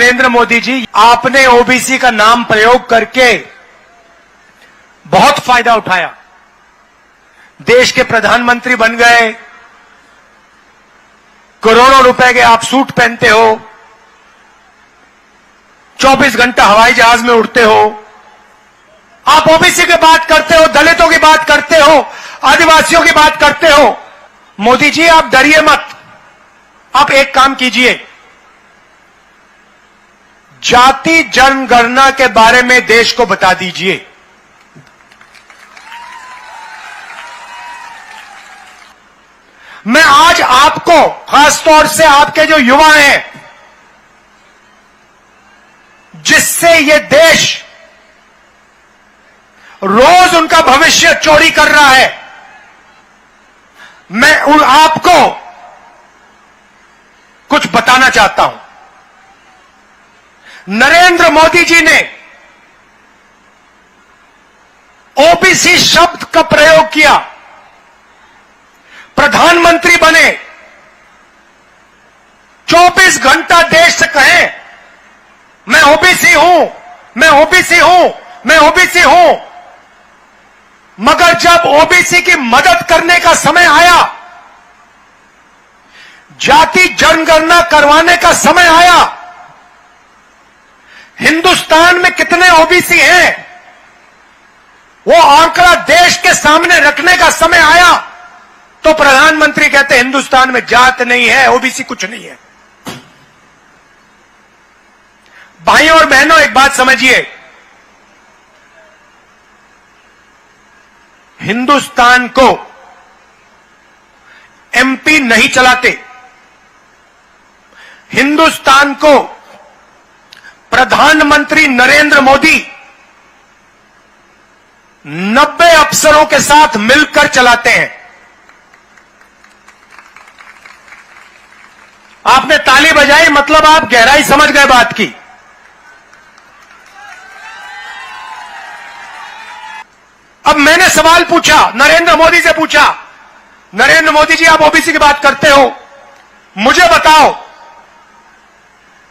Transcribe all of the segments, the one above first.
नरेंद्र मोदी जी, आपने ओबीसी का नाम प्रयोग करके बहुत फायदा उठाया। देश के प्रधानमंत्री बन गए, करोड़ों रुपए के आप सूट पहनते हो, 24 घंटा हवाई जहाज में उड़ते हो, आप ओबीसी की बात करते हो, दलितों की बात करते हो, आदिवासियों की बात करते हो। मोदी जी, आप डरिए मत। आप एक काम कीजिए, जाति जनगणना के बारे में देश को बता दीजिए। मैं आज आपको, खासतौर से आपके जो युवा हैं, जिससे ये देश रोज उनका भविष्य चोरी कर रहा है, मैं आपको कुछ बताना चाहता हूं। नरेंद्र मोदी जी ने ओबीसी शब्द का प्रयोग किया, प्रधानमंत्री बने, 24 घंटा देश से कहें मैं ओबीसी हूं, मैं ओबीसी हूं, मैं ओबीसी हूं, मगर जब ओबीसी की मदद करने का समय आया, जाति जनगणना करवाने का समय आया, हिंदुस्तान में कितने ओबीसी हैं वो आंकड़ा देश के सामने रखने का समय आया, तो प्रधानमंत्री कहते हिंदुस्तान में जात नहीं है, ओबीसी कुछ नहीं है। भाइयों और बहनों, एक बात समझिए, हिंदुस्तान को एमपी नहीं चलाते, हिंदुस्तान को प्रधानमंत्री नरेंद्र मोदी 90 अफसरों के साथ मिलकर चलाते हैं। आपने ताली बजाई, मतलब आप गहराई समझ गए बात की। अब मैंने सवाल पूछा, नरेंद्र मोदी से पूछा, नरेंद्र मोदी जी, आप ओबीसी की बात करते हो, मुझे बताओ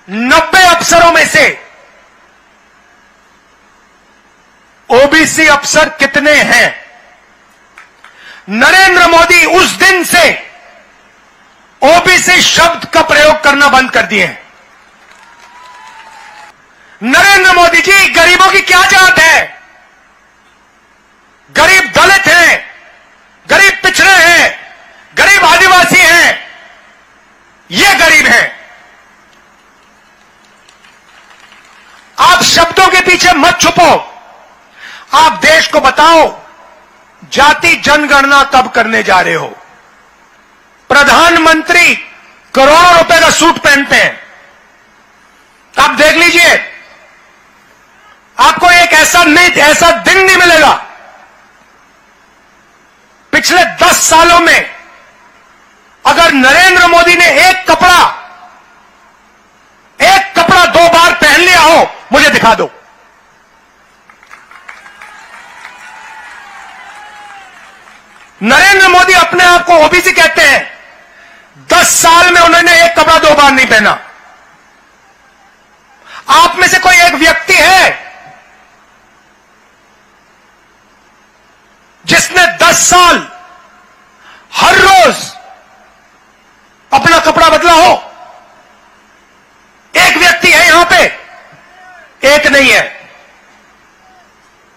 90 अफसरों में से ओबीसी अफसर कितने हैं? नरेंद्र मोदी उस दिन से ओबीसी शब्द का प्रयोग करना बंद कर दिए हैं। नरेंद्र मोदी जी, गरीबों की क्या जात है? गरीब दलित हैं, गरीब पिछड़े हैं, गरीब आदिवासी हैं, ये गरीब हैं। आप शब्दों के पीछे मत छुपो, आप देश को बताओ जाति जनगणना कब करने जा रहे हो। प्रधानमंत्री करोड़ों रुपए का सूट पहनते हैं, आप देख लीजिए, आपको एक ऐसा दिन नहीं मिलेगा पिछले 10 सालों में अगर नरेंद्र मोदी ने एक कपड़ा 2 बार पहन लिया हो, मुझे दिखा दो। नरेंद्र मोदी अपने आप को ओबीसी कहते हैं, 10 साल में उन्होंने एक कपड़ा 2 बार नहीं पहना। आप में से कोई एक व्यक्ति है जिसने 10 साल हर रोज अपना कपड़ा बदला हो? एक व्यक्ति है यहां पे? एक नहीं है।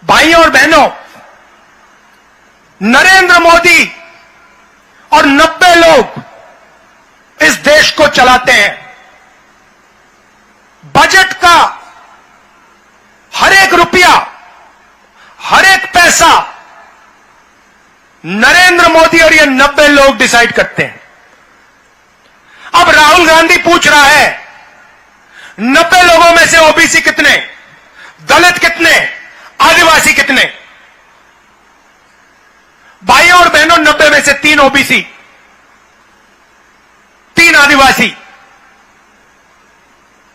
भाइयों और बहनों, नरेंद्र मोदी और 90 लोग इस देश को चलाते हैं। बजट का हर एक रुपया, हर एक पैसा नरेंद्र मोदी और ये 90 लोग डिसाइड करते हैं। अब राहुल गांधी पूछ रहा है 90 लोगों में से ओबीसी कितने, दलित कितने, आदिवासी कितने? भाइयों और बहनों, 90 में से 3 ओबीसी, 3 आदिवासी।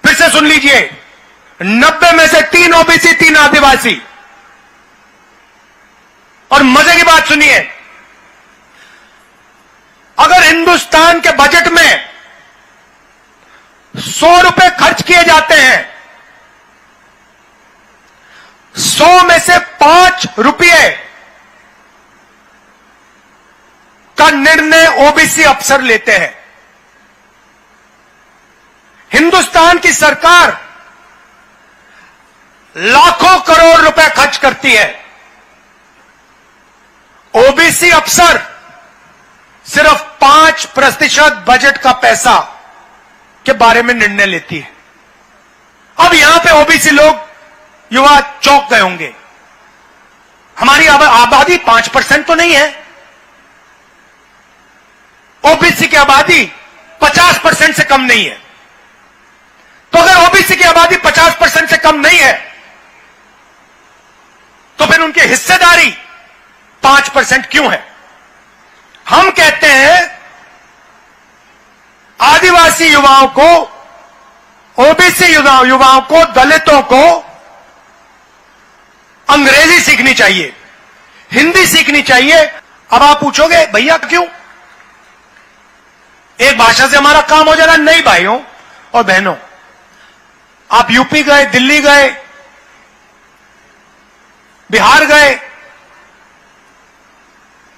फिर से सुन लीजिए, 90 में से 3 ओबीसी, 3 आदिवासी। और मजे की बात सुनिए, अगर हिंदुस्तान के बजट में 100 रुपए खर्च खर्च किए जाते हैं, 100 में से 5 रुपये का निर्णय ओबीसी अफसर लेते हैं। हिंदुस्तान की सरकार लाखों करोड़ रुपए खर्च करती है, ओबीसी अफसर सिर्फ 5% बजट का पैसा के बारे में निर्णय लेती है। अब यहां पे ओबीसी लोग, युवा चौंक गए होंगे, हमारी आबादी 5% तो नहीं है, ओबीसी की आबादी 50% से कम नहीं है। तो अगर ओबीसी की आबादी 50% से कम नहीं है तो फिर उनकी हिस्सेदारी 5% क्यों है? हम कहते हैं आदिवासी युवाओं को, ओबीसी युवाओं को, दलितों को अंग्रेजी सीखनी चाहिए, हिंदी सीखनी चाहिए। अब आप पूछोगे भैया क्यों? एक भाषा से हमारा काम हो जाएगा? नहीं भाइयों और बहनों, आप यूपी गए, दिल्ली गए, बिहार गए,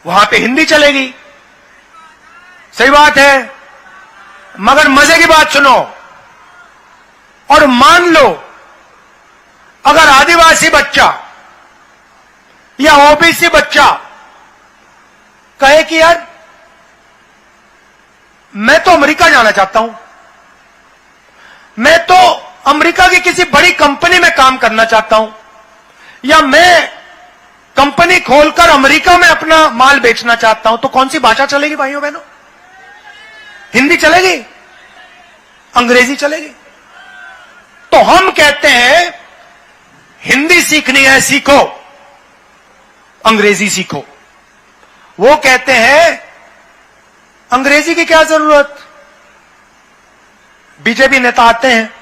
वहां पे हिंदी चलेगी, सही बात है, मगर मजे की बात सुनो, और मान लो अगर आदिवासी बच्चा या ओबीसी बच्चा कहे कि यार मैं तो अमेरिका जाना चाहता हूं, मैं तो अमेरिका की किसी बड़ी कंपनी में काम करना चाहता हूं, या मैं कंपनी खोलकर अमेरिका में अपना माल बेचना चाहता हूं, तो कौन सी भाषा चलेगी भाइयों बहनों? हिंदी चलेगी? अंग्रेजी चलेगी? तो हम कहते हैं हिंदी सीखनी है, सीखो, अंग्रेजी सीखो। वो कहते हैं अंग्रेजी की क्या जरूरत? बीजेपी नेता आते हैं,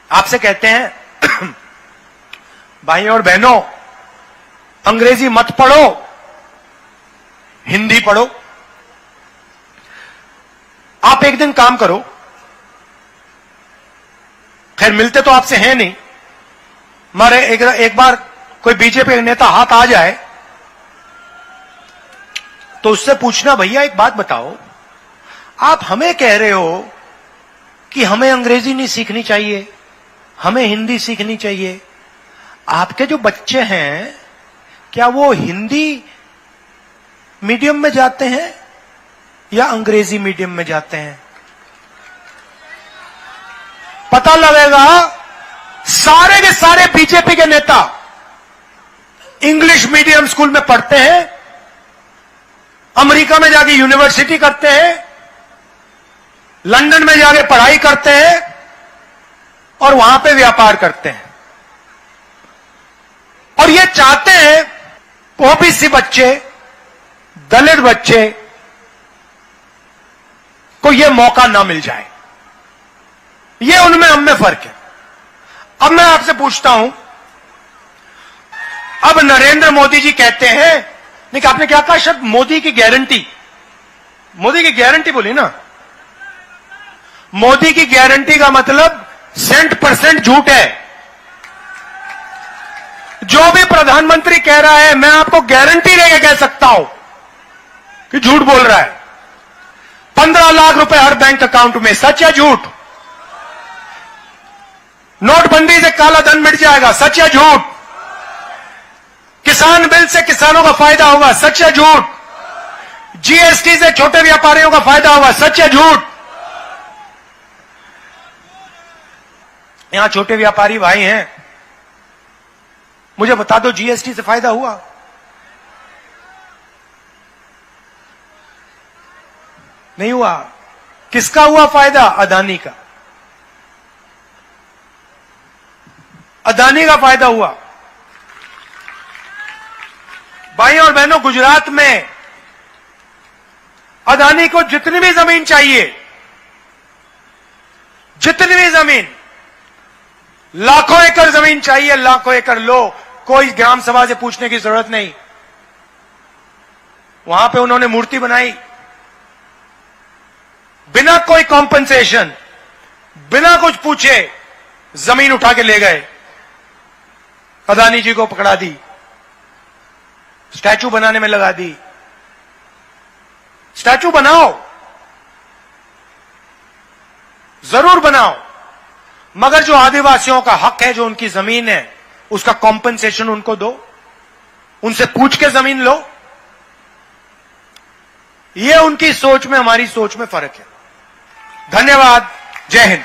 आपसे कहते हैं भाइयों और बहनों अंग्रेजी मत पढ़ो, हिंदी पढ़ो। आप एक दिन काम करो, खैर मिलते तो आपसे हैं नहीं, मारे एक बार कोई बीजेपी नेता हाथ आ जाए तो उससे पूछना, भैया एक बात बताओ, आप हमें कह रहे हो कि हमें अंग्रेजी नहीं सीखनी चाहिए, हमें हिंदी सीखनी चाहिए, आपके जो बच्चे हैं क्या वो हिंदी मीडियम में जाते हैं या अंग्रेजी मीडियम में जाते हैं? पता लगेगा सारे के सारे बीजेपी के नेता इंग्लिश मीडियम स्कूल में पढ़ते हैं, अमेरिका में जाके यूनिवर्सिटी करते हैं, लंदन में जाके पढ़ाई करते हैं और वहां पे व्यापार करते हैं। और ये चाहते हैं ओबीसी बच्चे, दलित बच्चे को ये मौका ना मिल जाए। ये उनमें हम में फर्क है। अब मैं आपसे पूछता हूं, अब नरेंद्र मोदी जी कहते हैं, नहीं आपने क्या कहा शब्द? मोदी की गारंटी, मोदी की गारंटी बोली ना? मोदी की गारंटी का मतलब 100% झूठ है। जो भी प्रधानमंत्री कह रहा है मैं आपको गारंटी लेके कह सकता हूं कि झूठ बोल रहा है। 15 लाख रुपए हर बैंक अकाउंट में, सच या झूठ? नोटबंदी से काला धन मिट जाएगा, सच या झूठ? किसान बिल से किसानों का फायदा होगा, सच या झूठ? जीएसटी से छोटे व्यापारियों का फायदा होगा, सच या झूठ? यहां छोटे व्यापारी भाई हैं, मुझे बता दो जीएसटी से फायदा हुआ? नहीं हुआ। किसका हुआ फायदा? अदानी का। अदानी का फायदा हुआ। भाइयों और बहनों, गुजरात में अदानी को जितनी भी जमीन चाहिए, जितनी भी जमीन, लाखों एकड़ जमीन चाहिए, लाखों एकड़ लो, कोई ग्राम सभा से पूछने की जरूरत नहीं। वहां पे उन्होंने मूर्ति बनाई, बिना कोई कॉम्पनसेशन, बिना कुछ पूछे जमीन उठा के ले गए, अदानी जी को पकड़ा दी, स्टैचू बनाने में लगा दी। स्टैचू बनाओ, जरूर बनाओ, मगर जो आदिवासियों का हक है, जो उनकी जमीन है, उसका कॉम्पेंसेशन उनको दो, उनसे पूछ के जमीन लो। यह उनकी सोच में, हमारी सोच में फर्क है। धन्यवाद। जय हिंद।